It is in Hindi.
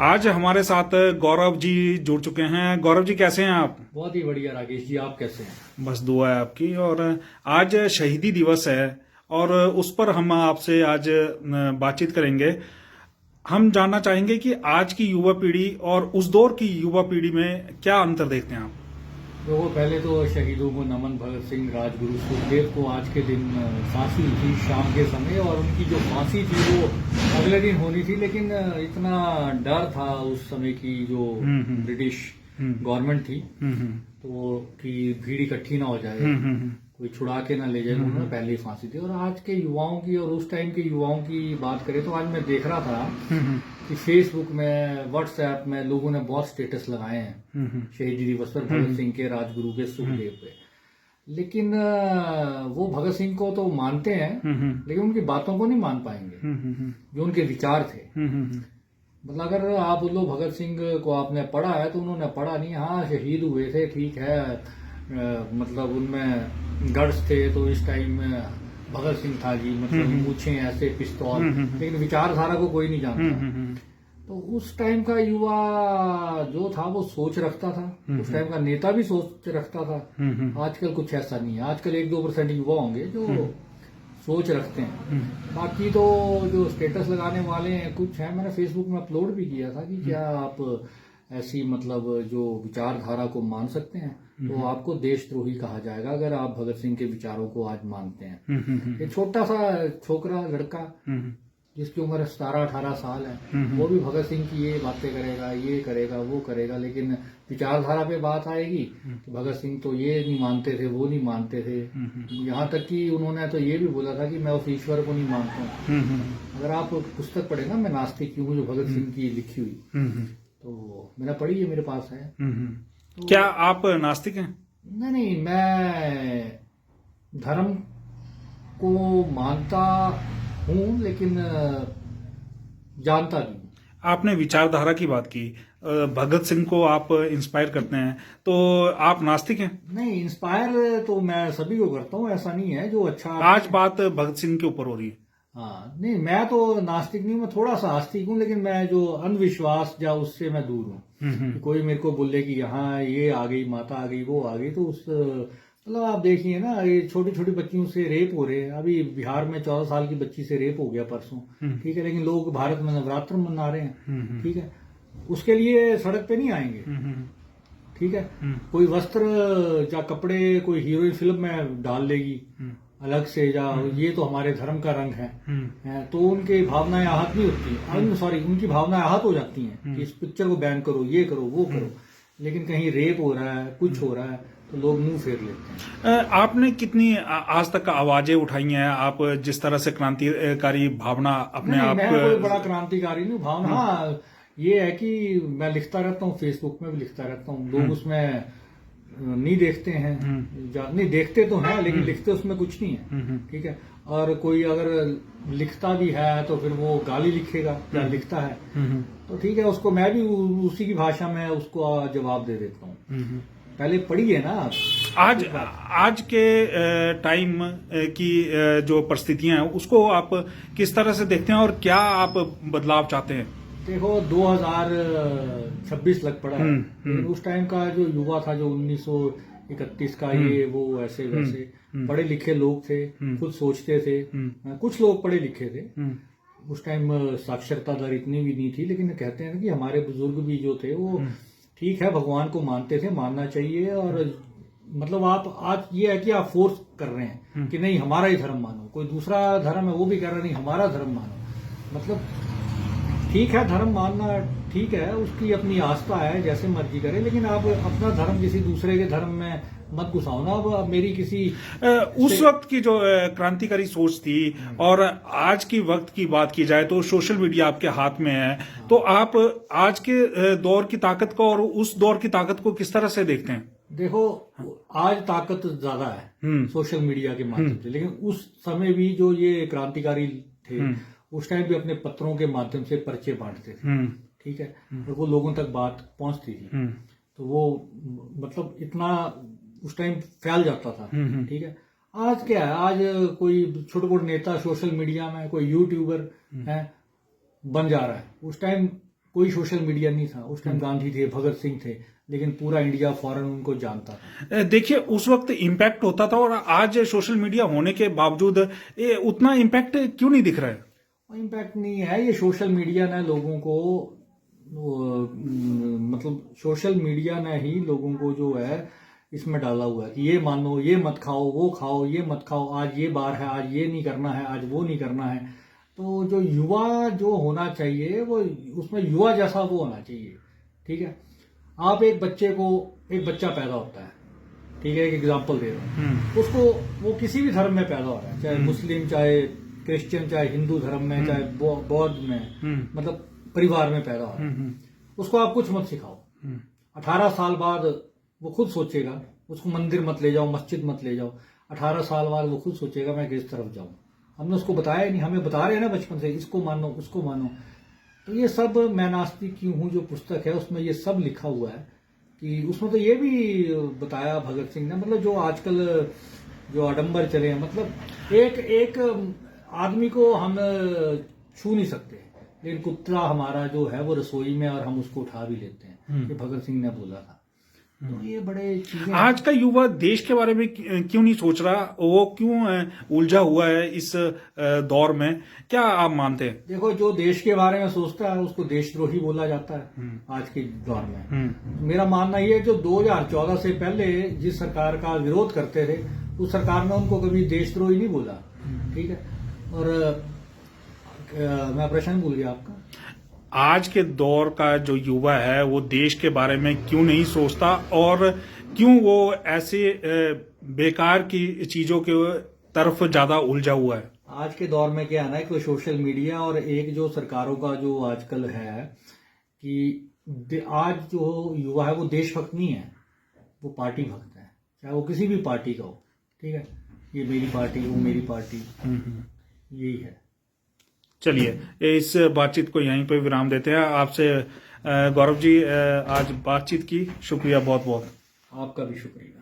आज हमारे साथ गौरव जी जुड़ चुके हैं। गौरव जी कैसे हैं आप? बहुत ही बढ़िया राकेश जी, आप कैसे हैं? बस दुआ है आपकी। और आज शहीदी दिवस है और उस पर हम आपसे आज बातचीत करेंगे। हम जानना चाहेंगे कि आज की युवा पीढ़ी और उस दौर की युवा पीढ़ी में क्या अंतर देखते हैं आप? तो पहले तो शहीदों को नमन। भगत सिंह, राजगुरु, सुखदेव को आज के दिन फांसी हुई थी शाम के समय, और उनकी जो फांसी थी वो अगले दिन होनी थी, लेकिन इतना डर था उस समय की जो ब्रिटिश गवर्नमेंट थी तो कि भीड़ इकट्ठी ना हो जाए, कोई छुड़ा के ना ले जाए, उन्होंने पहले ही फांसी दी। और आज के युवाओं की और उस टाइम के युवाओं की बात करें तो आज मैं देख रहा था कि फेसबुक में, व्हाट्सएप में लोगों ने बहुत स्टेटस लगाए हैं शहीदी दिवस पर, भगत सिंह के, राजगुरु के, सुखदेव पे। लेकिन वो भगत सिंह को तो मानते हैं लेकिन उनकी बातों को नहीं मान पाएंगे जो उनके विचार थे। मतलब अगर आप बोलो भगत सिंह को आपने पढ़ा है तो उन्होंने पढ़ा नहीं। हाँ, शहीद हुए थे, ठीक है, मतलब उनमें गट्स थे तो इस टाइम में भगत सिंह था जी, मतलब मूछें ऐसे, पिस्तौल, लेकिन विचारधारा को कोई नहीं जानता। तो उस टाइम का युवा जो था वो सोच रखता था, उस टाइम का नेता भी सोच रखता था। आजकल कुछ ऐसा नहीं है। आजकल 1-2% युवा होंगे जो सोच रखते हैं। बाकी तो जो स्टेटस लगाने वाले हैं कुछ है, मैंने फेसबुक में अपलोड भी किया था कि क्या आप ऐसी मतलब जो विचारधारा को मान सकते हैं तो आपको देशद्रोही कहा जाएगा अगर आप भगत सिंह के विचारों को आज मानते हैं। एक छोटा सा छोकरा लड़का जिसकी उम्र 17-18 साल है वो भी भगत सिंह की ये बातें करेगा, ये करेगा, वो करेगा, लेकिन विचारधारा पे बात आएगी तो भगत सिंह तो ये नहीं मानते थे, वो नहीं मानते थे। यहाँ तक कि उन्होंने तो ये भी बोला था कि मैं उस ईश्वर को नहीं मानता हूँ। अगर आप पुस्तक पढ़े ना, मैं नास्तिक क्यों हूँ, जो भगत सिंह की लिखी हुई, तो मैंने पढ़ी है, मेरे पास है। तो क्या आप नास्तिक हैं? नहीं, मैं धर्म को मानता हूँ लेकिन जानता नहीं। आपने विचारधारा की बात की, भगत सिंह को आप इंस्पायर करते हैं, तो आप नास्तिक हैं? नहीं, इंस्पायर तो मैं सभी को करता हूँ, ऐसा नहीं है। जो अच्छा आज बात भगत सिंह के ऊपर हो रही है। हाँ, नहीं, मैं तो नास्तिक नहीं हूँ, मैं थोड़ा सा आस्तिक हूँ, लेकिन मैं जो अंधविश्वास या उससे मैं दूर हूँ। कोई मेरे को बोले कि यहाँ ये आ गई, माता आ गई, वो आ गई, तो उस मतलब आप देखिए ना, ये छोटी छोटी बच्चियों से रेप हो रहे हैं। अभी बिहार में 14 साल की बच्ची से रेप हो गया परसों, ठीक है, लेकिन लोग भारत में नवरात्र मना रहे हैं, ठीक है, उसके लिए सड़क पे नहीं आएंगे, ठीक है। कोई वस्त्र या कपड़े कोई हीरोइन फिल्म में डाल लेगी अलग से, या ये तो हमारे धर्म का रंग है, तो उनकी भावनाएं आहत नहीं होती, सॉरी, उनकी भावनाएं आहत हो जाती हैं कि इस पिक्चर को बैन करो, ये करो, वो करो। लेकिन कहीं रेप हो रहा है, कुछ हो रहा है, तो लोग मुंह फेर लेते हैं। आपने कितनी आज तक आवाजें उठाई हैं? आप जिस तरह से क्रांतिकारी भावना अपने आप, मैं कोई बड़ा क्रांतिकारी नहीं हूँ। भावना हाँ, ये है कि मैं लिखता रहता हूँ, फेसबुक में भी लिखता रहता हूँ, लोग उसमें नहीं देखते हैं, नहीं देखते तो हैं लेकिन लिखते उसमें कुछ नहीं है, ठीक है। और कोई अगर लिखता भी है तो फिर वो गाली लिखेगा या लिखता है, तो ठीक है, उसको मैं भी उसी की भाषा में उसको जवाब दे देता हूँ। पहले पढ़िए ना आज के टाइम की जो परिस्थितियां हैं उसको आप किस तरह से देखते हैं और क्या आप बदलाव चाहते हैं? देखो, 2026 लग पड़ा है, लेकिन उस टाइम का जो युवा था, जो 1931 का, ये वो ऐसे वैसे पढ़े लिखे लोग थे, खुद सोचते थे। कुछ लोग पढ़े लिखे थे उस टाइम, साक्षरता दर इतनी भी नहीं थी, लेकिन कहते हैं कि हमारे बुजुर्ग भी जो थे वो ठीक है, भगवान को मानते थे, मानना चाहिए। और मतलब आप आज ये है कि आप फोर्स कर रहे हैं कि नहीं हमारा ही धर्म मानो, कोई दूसरा धर्म है वो भी कह रहा है नहीं हमारा धर्म मानो। मतलब ठीक है, धर्म मानना ठीक है, उसकी अपनी आस्था है, जैसे मर्जी करे, लेकिन आप अपना धर्म किसी दूसरे के धर्म में मत घुसाओ ना। अब मेरी किसी उस वक्त की जो क्रांतिकारी सोच थी और आज की वक्त की बात की जाए तो सोशल मीडिया आपके हाथ में है, तो आप आज के दौर की ताकत को और उस दौर की ताकत को किस तरह से देखते हैं? देखो, आज ताकत ज्यादा है सोशल मीडिया के माध्यम से, लेकिन उस समय भी जो ये क्रांतिकारी थे उस टाइम भी अपने पत्रों के माध्यम से पर्चे बांटते थे, ठीक है, और वो लोगों तक बात पहुंचती थी, तो वो मतलब इतना उस टाइम फैल जाता था, ठीक है। आज क्या है, आज कोई छोटे मोटे नेता सोशल मीडिया में कोई यूट्यूबर है बन जा रहा है। उस टाइम कोई सोशल मीडिया नहीं था उस टाइम। गांधी थे, भगत सिंह थे, लेकिन पूरा इंडिया फॉरेन उनको जानता था। देखिए उस वक्त इम्पैक्ट होता था और आज सोशल मीडिया होने के बावजूद ये उतना इम्पैक्ट क्यों नहीं दिख रहा है? इम्पैक्ट नहीं है, ये सोशल मीडिया ने लोगों को मतलब सोशल मीडिया ने ही लोगों को जो है इसमें डाला हुआ है कि ये मानो, ये मत खाओ, वो खाओ, ये मत खाओ, आज ये बार है, आज ये नहीं करना है, आज वो नहीं करना है। तो जो युवा जो होना चाहिए वो उसमें युवा जैसा वो होना चाहिए। ठीक है, आप एक बच्चा पैदा होता है, ठीक है, एक एग्जांपल दे रहा हूँ, उसको वो किसी भी धर्म में पैदा हो रहा है, चाहे मुस्लिम, चाहे क्रिश्चियन, चाहे हिंदू धर्म में, चाहे बौद्ध में, मतलब परिवार में पैदा हो रहा है। उसको आप कुछ मत सिखाओ, 18 साल बाद वो खुद सोचेगा, उसको मंदिर मत ले जाओ, मस्जिद मत ले जाओ, 18 साल बाद वो खुद सोचेगा मैं किस तरफ जाऊं। हमने उसको बताया नहीं, हमें बता रहे हैं ना बचपन से, इसको मानो, उसको मानो। तो ये सब मैं नास्तिक क्यों हूं जो पुस्तक है उसमें ये सब लिखा हुआ है कि उसमें तो ये भी बताया भगत सिंह ने, मतलब जो आजकल जो आडंबर चले हैं, मतलब एक आदमी को हम छू नहीं सकते, लेकिन कुत्ता हमारा जो है वो रसोई में और हम उसको उठा भी लेते हैं, ये भगत सिंह ने बोला था। तो ये बड़े चीजें आज का युवा देश के बारे में क्यों नहीं सोच रहा, वो क्यों उलझा हुआ है इस दौर में, क्या आप मानते हैं? देखो, जो देश के बारे में सोचता है उसको देशद्रोही बोला जाता है आज के दौर में। मेरा मानना ये है, जो 2014 से पहले जिस सरकार का विरोध करते थे उस सरकार ने उनको कभी देशद्रोही नहीं बोला। ठीक है, और मैं प्रश्न भूल गया आपका। आज के दौर का जो युवा है वो देश के बारे में क्यों नहीं सोचता और क्यों वो ऐसे बेकार की चीजों के तरफ ज्यादा उलझा हुआ है? आज के दौर में क्या है ना कि सोशल मीडिया और एक जो सरकारों का जो आजकल है कि आज जो युवा है वो देशभक्त नहीं है, वो पार्टी भक्त है, चाहे वो किसी भी पार्टी का हो। ठीक है, ये मेरी पार्टी, वो मेरी पार्टी, यही है। चलिए इस बातचीत को यहीं पे विराम देते हैं। आपसे गौरव जी आज बातचीत की, शुक्रिया बहुत बहुत। आपका भी शुक्रिया।